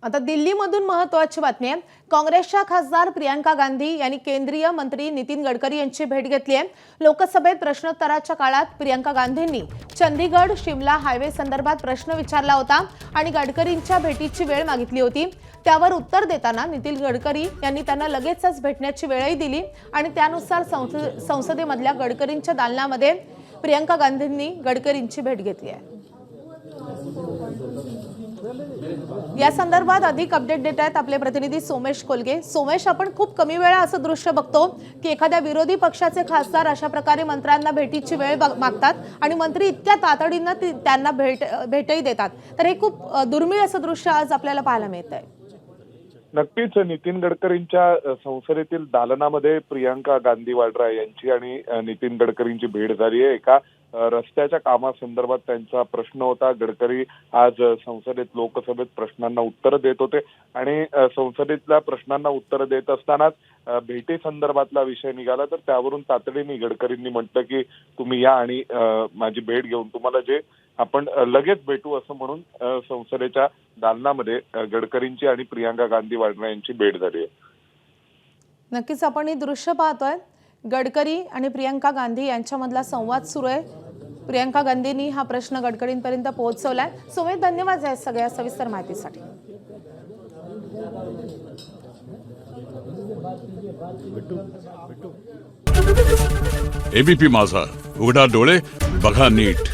आता दिल्लीमधून महत्त्वाची बातमी आहे। काँग्रेसच्या खासदार प्रियंका गांधी यांनी केंद्रीय मंत्री नितीन गडकरी यांची भेट घेतली आहे। लोकसभेत प्रश्नोत्तराच्या काळात प्रियंका गांधींनी चंदीगड शिमला हायवे संदर्भात प्रश्न विचारला होता आणि गडकरींच्या भेटीची वेळ मागितली होती। त्यावर उत्तर देताना नितीन गडकरी यांनी त्यांना लगेचच भेटण्याची वेळही दिली आणि त्यानुसार संसदेमधल्या गडकरींच्या दालनामध्ये प्रियंका गांधींनी गडकरींची भेट घेतली आहे। या संदर्भात अधिक अपडेट देत आहेत आपले प्रतिनिधी सोमेश कोलगे। सोमेश, आपण खूप कमी वेळा असं दृश्य बघतो की एखाद्या विरोधी पक्षाचे खासदार अशा प्रकारे मंत्र्यांना भेटीची वेळ मागतात आणि मंत्री इतक्या तातडीने त्यांना भेटही देतात, तर हे खूप दुर्मिळ असं दृश्य आज आपल्याला पाहायला मिळतंय। नक्कीच नितीन गडकरींच्या संसदेतील दालनामध्ये प्रियंका गांधी वाड्रा यांची आणि नितीन गडकरींची भेट झाली आहे। एका रस्त्याच्या कामासंदर्भात त्यांचा प्रश्न होता। गडकरी आज संसदेत लोकसभेत प्रश्नांना उत्तर देत होते आणि संसदेतल्या प्रश्नांना उत्तर देत असतानाच भेटी संदर्भातला विषय निघाला, तर त्यावरून तातडीने गडकरींनी म्हटलं की तुम्ही या आणि माझी भेट घेऊन तुम्हाला जे आपण लगेच भेटू असं म्हणून संसदेच्या दालनामध्ये गडकरींची आणि प्रियंका गांधी वाड्रा यांची भेट झाली आहे। नक्कीच आपण हे दृश्य पाहतोय, गडकरी आणि प्रियंका गांधी यांच्यामधला संवाद सुरू आहे। प्रियंका गांधींनी हा प्रश्न गडकरींपर्यंत पोहोचवलाय। सोमेश, धन्यवाद या सगळ्या सविस्तर माहितीसाठी। एबीपी माझा, उघडा डोळे बघा नीट।